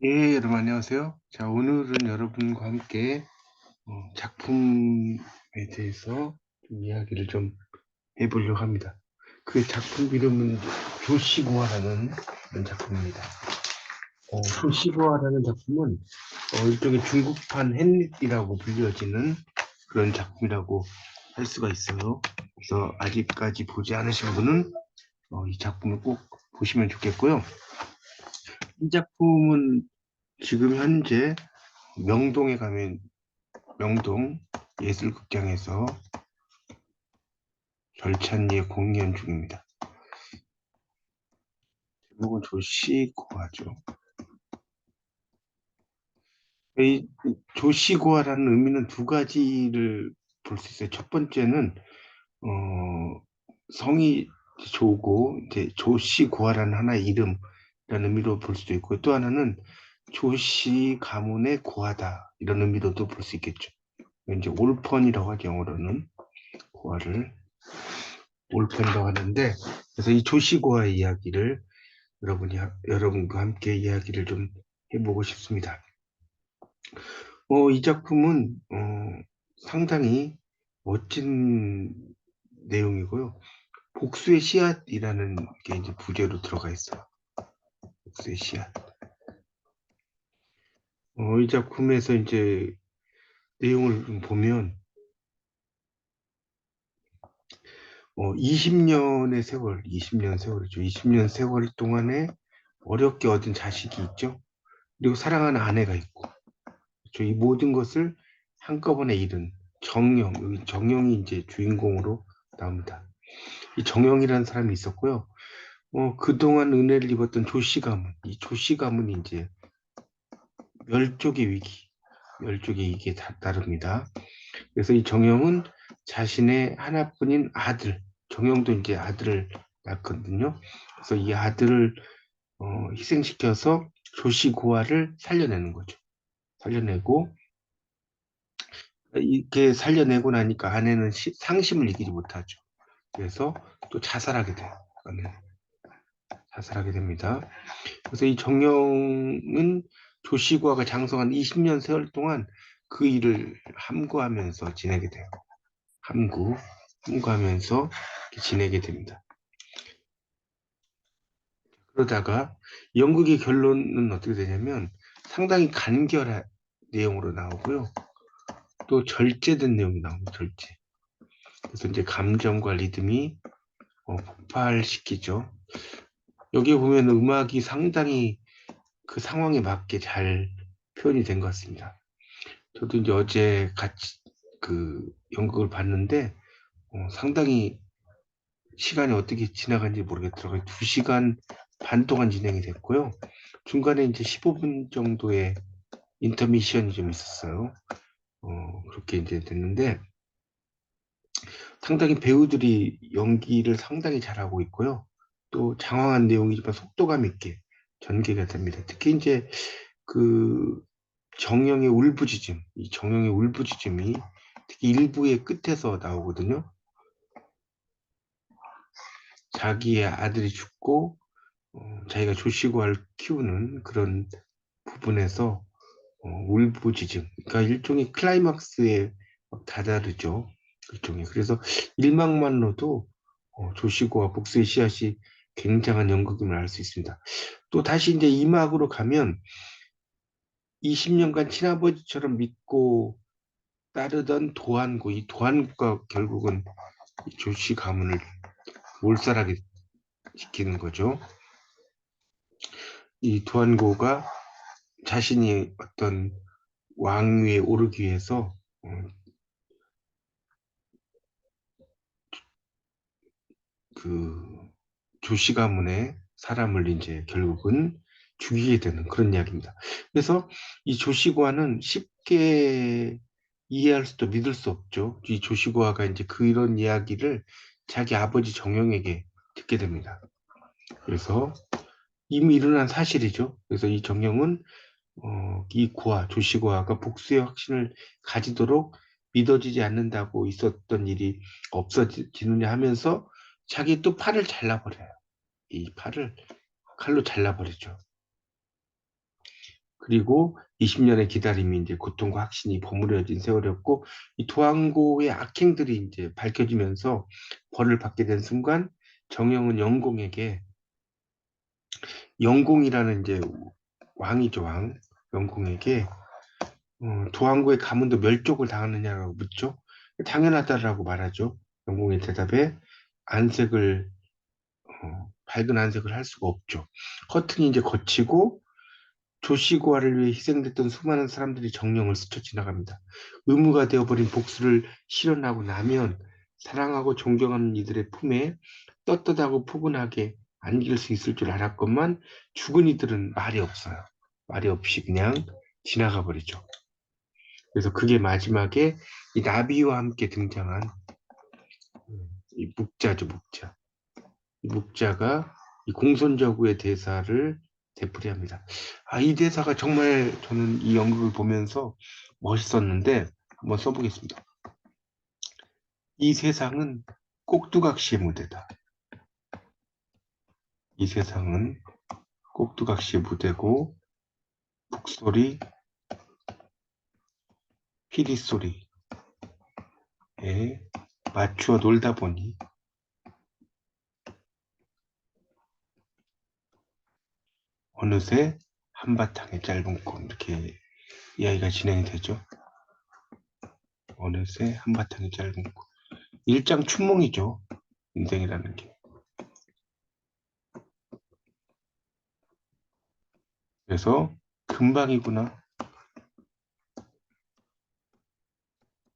예, 여러분 안녕하세요. 자, 오늘은 여러분과 함께 작품에 대해서 좀 이야기를 좀 해보려고 합니다. 그 작품 이름은 조시고아라는 그런 작품입니다. 조시고아라는 작품은 일종의 중국판 햄릿이라고 불려지는 그런 작품이라고 할 수가 있어요. 그래서 아직까지 보지 않으신 분은 이 작품을 꼭 보시면 좋겠고요. 이 작품은 지금 현재 명동에 가면 명동 예술극장에서 절찬리에 공연 중입니다. 제목은 조시고아죠. 이 조시고아라는 의미는 두 가지를 볼 수 있어요. 첫 번째는 어, 성이 조고 이제 조시고아라는 하나의 이름이라는 의미로 볼 수도 있고, 또 하나는 조시 가문의 고아다 이런 의미로도 볼 수 있겠죠. 이제 올펀이라고 하죠. 영어로는 고아를 올펀이라고 하는데, 그래서 이 조시고아 이야기를 여러분과 함께 이야기를 좀 해보고 싶습니다. 이 작품은 상당히 멋진 내용이고요. 복수의 씨앗이라는 게 이제 부제로 들어가 있어요. 복수의 씨앗. 이 작품에서 이제 내용을 좀 보면 20년의 세월, 20년 세월이죠. 20년 세월 동안에 어렵게 얻은 자식이 있죠. 그리고 사랑하는 아내가 있고, 그렇죠. 이 모든 것을 한꺼번에 잃은 정영, 여기 정영이 이제 주인공으로 나옵니다. 이 정영이라는 사람이 있었고요. 그동안 은혜를 입었던 조씨 가문, 이 조씨 가문이 이제 멸족의 위기, 멸족의 위기에 다릅니다. 그래서 이 정영은 자신의 하나뿐인 아들, 정영도 이제 아들을 낳거든요. 그래서 이 아들을 희생시켜서 조씨 고아를 살려내는 거죠. 살려내고 이렇게 살려내고 나니까 아내는 상심을 이기지 못하죠. 그래서 또 자살하게 돼요. 아내는 자살하게 됩니다. 그래서 이 정영은 조시과가 장성한 20년 세월 동안 그 일을 함구하면서 지내게 돼요. 함구하면서 지내게 됩니다. 그러다가 연극의 결론은 어떻게 되냐면 상당히 간결한 내용으로 나오고요. 또 절제된 내용이 나옵니다. 절제. 그래서 이제 감정과 리듬이 폭발시키죠. 여기 보면 음악이 상당히 그 상황에 맞게 잘 표현이 된 것 같습니다. 저도 이제 어제 같이 그 연극을 봤는데 상당히 시간이 어떻게 지나간지 모르겠더라고요. 2시간 반 동안 진행이 됐고요. 중간에 이제 15분 정도의 인터미션이 좀 있었어요. 그렇게 이제 됐는데 상당히 배우들이 연기를 상당히 잘하고 있고요. 또 장황한 내용이지만 속도감 있게 전개가 됩니다. 특히 이제 그 이 정령의 울부짖음이 특히 일부의 끝에서 나오거든요. 자기의 아들이 죽고 자기가 조시고를 키우는 그런 부분에서 울부짖음, 그러니까 일종의 클라이막스에 막 다다르죠. 일종의. 그래서 일막만로도 조시고와 복수의 씨앗이 굉장한 연극임을 알 수 있습니다. 또 다시 이제 이 막으로 가면 20년간 친아버지처럼 믿고 따르던 도안구, 이 도안구가 결국은 이 조씨 가문을 몰살하게 시키는 거죠. 이 도안고가 자신이 어떤 왕위에 오르기 위해서 그 조씨 가문의 사람을 이제 결국은 죽이게 되는 그런 이야기입니다. 그래서 이 조시과는 쉽게 이해할 수도 믿을 수 없죠. 이 조시과가 이제 그런 이야기를 자기 아버지 정영에게 듣게 됩니다. 그래서 이미 일어난 사실이죠. 그래서 이 정영은 이 고아, 조시고아가 복수의 확신을 가지도록 믿어지지 않는다고 있었던 일이 없어지느냐 하면서 자기 또 팔을 잘라버려요. 이 팔을 칼로 잘라버리죠. 그리고 20년의 기다림이 이제 고통과 확신이 버무려진 세월이었고, 이 도항고의 악행들이 이제 밝혀지면서 벌을 받게 된 순간 정영은 영공에게, 영공이라는 이제 왕이죠, 왕. 영공에게 도항고의 가문도 멸족을 당하느냐라고 묻죠. 당연하다라고 말하죠. 영공의 대답에 안색을 밝은 안색을 할 수가 없죠. 커튼이 이제 걷히고 조시고아를 위해 희생됐던 수많은 사람들이 정령을 스쳐 지나갑니다. 의무가 되어버린 복수를 실현하고 나면 사랑하고 존경하는 이들의 품에 떳떳하고 포근하게 안길 수 있을 줄 알았건만 죽은 이들은 말이 없어요. 말이 없이 그냥 지나가 버리죠. 그래서 그게 마지막에 이 나비와 함께 등장한 이 묵자죠, 묵자. 이 묵자가 이 공손저구의 대사를 되풀이합니다. 아, 이 대사가 정말 저는 이 연극을 보면서 멋있었는데 한번 써보겠습니다. 이 세상은 꼭두각시의 무대다. 이 세상은 꼭두각시의 무대고 북소리, 피리소리에 맞추어 놀다 보니 어느새 한바탕의 짧은 꿈 이렇게 이야기가 진행이 되죠. 어느새 한바탕의 짧은 꿈. 일장춘몽이죠. 인생이라는 게. 그래서 금방이구나.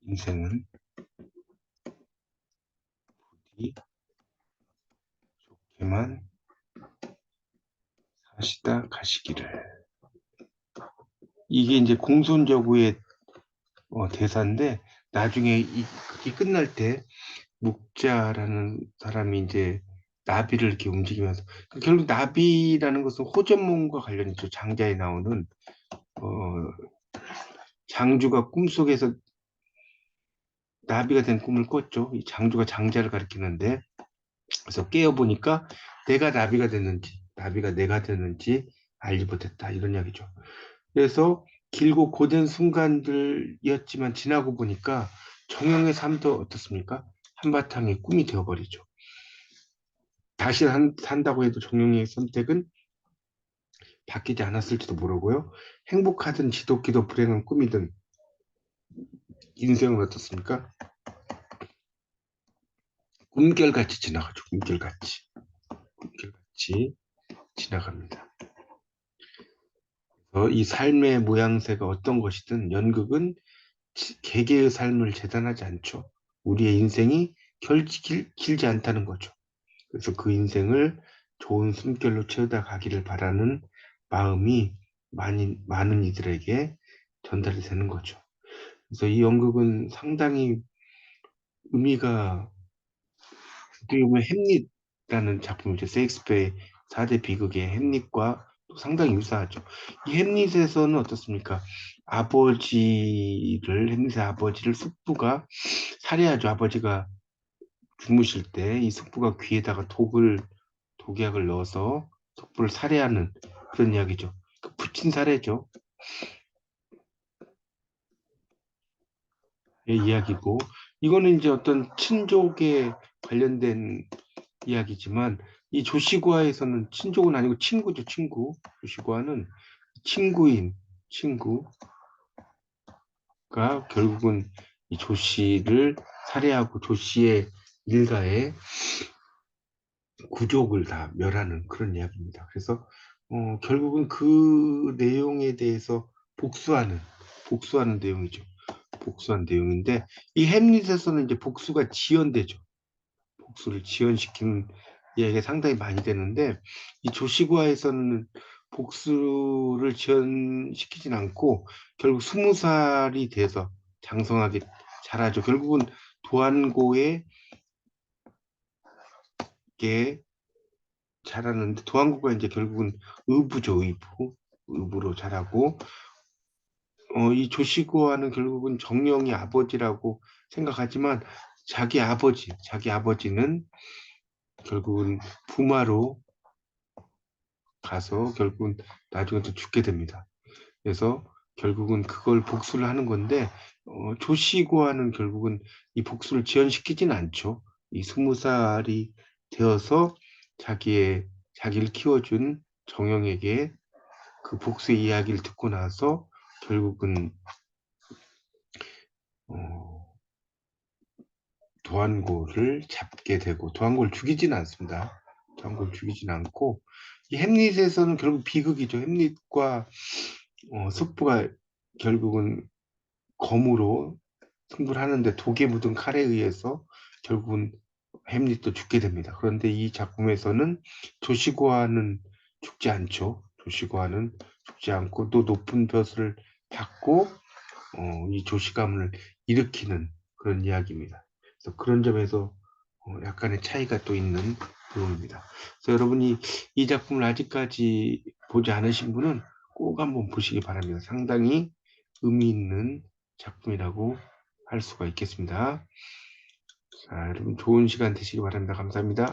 인생은 부디 좋게만 사시다 가시기를. 이게 이제 공손저구의 대사인데 나중에 이 끝날 때 묵자라는 사람이 이제 나비를 이렇게 움직이면서 결국 나비라는 것은 호전몽과 관련이 있죠. 장자에 나오는 어, 장주가 꿈속에서 나비가 된 꿈을 꿨죠. 이 장주가 장자를 가리키는데 그래서 깨어보니까 내가 나비가 내가 됐는지 알지 못했다 이런 이야기죠. 그래서 길고 고된 순간들이었지만 지나고 보니까 정영의 삶도 어떻습니까? 한바탕의 꿈이 되어버리죠. 다시 산다고 해도 정영의 선택은 바뀌지 않았을지도 모르고요. 행복하든 지독히도 불행한 꿈이든 인생은 어떻습니까? 꿈결같이 지나가죠. 꿈결같이 지나갑니다. 이 삶의 모양새가 어떤 것이든 연극은 개개의 삶을 재단하지 않죠. 우리의 인생이 길지 않다는 거죠. 그래서 그 인생을 좋은 숨결로 채우다 가기를 바라는 마음이 많은 이들에게 전달이 되는 거죠. 그래서 이 연극은 상당히 의미가 어떻게 보면 햄릿이라는 작품이죠. 셰익스피어의 4대 비극의 햄릿과 또 상당히 유사하죠. 이 햄릿에서는 어떻습니까? 햄릿의 아버지를 숙부가 살해하죠. 아버지가 주무실 때 이 숙부가 귀에다가 독약을 넣어서 숙부를 살해하는 그런 이야기죠. 그 부친 살해죠. 의 이야기고 이거는 이제 어떤 친족에 관련된 이야기지만 이 조시구아에서는 친족은 아니고 친구죠, 친구. 조시구아는 친구가 결국은 이 조씨를 살해하고 조씨의 일가의 구족을 다 멸하는 그런 이야기입니다. 그래서 결국은 그 내용에 대해서 복수하는 내용이죠. 복수한 내용인데 이 햄릿에서는 이제 복수가 지연되죠. 복수를 지연시키는 이야기가 상당히 많이 되는데 이 조시구아에서는 복수를 지연시키진 않고 결국 20살이 돼서 장성하게 자라죠. 결국은 도안고에게 자라는데 도안고가 이제 결국은 의부죠, 의부로 자라고 이 조시구아는 결국은 정령이 아버지라고 생각하지만 자기 아버지는 결국은 부마로 가서 결국은 나중에 또 죽게 됩니다. 그래서 결국은 그걸 복수를 하는 건데 조시고아는 결국은 이 복수를 지연시키진 않죠. 이 20살이 되어서 자기를 키워준 정영에게 그 복수의 이야기를 듣고 나서 결국은 어, 도안고를 잡게 되고 도안고를 죽이지는 않습니다. 도안고를 죽이지는 않고 이 햄릿에서는 결국 비극이죠. 햄릿과 숙부가 결국은 검으로 승부를 하는데 독에 묻은 칼에 의해서 결국은 햄릿도 죽게 됩니다. 그런데 이 작품에서는 조시고아는 죽지 않죠. 조시고아는 죽지 않고 또 높은 벼슬을 받고 이 조시감을 일으키는 그런 이야기입니다. 그래서 그런 점에서 약간의 차이가 또 있는 부분입니다. 그래서 여러분이 이 작품을 아직까지 보지 않으신 분은 꼭 한번 보시기 바랍니다. 상당히 의미 있는 작품이라고 할 수가 있겠습니다. 자, 여러분 좋은 시간 되시기 바랍니다. 감사합니다.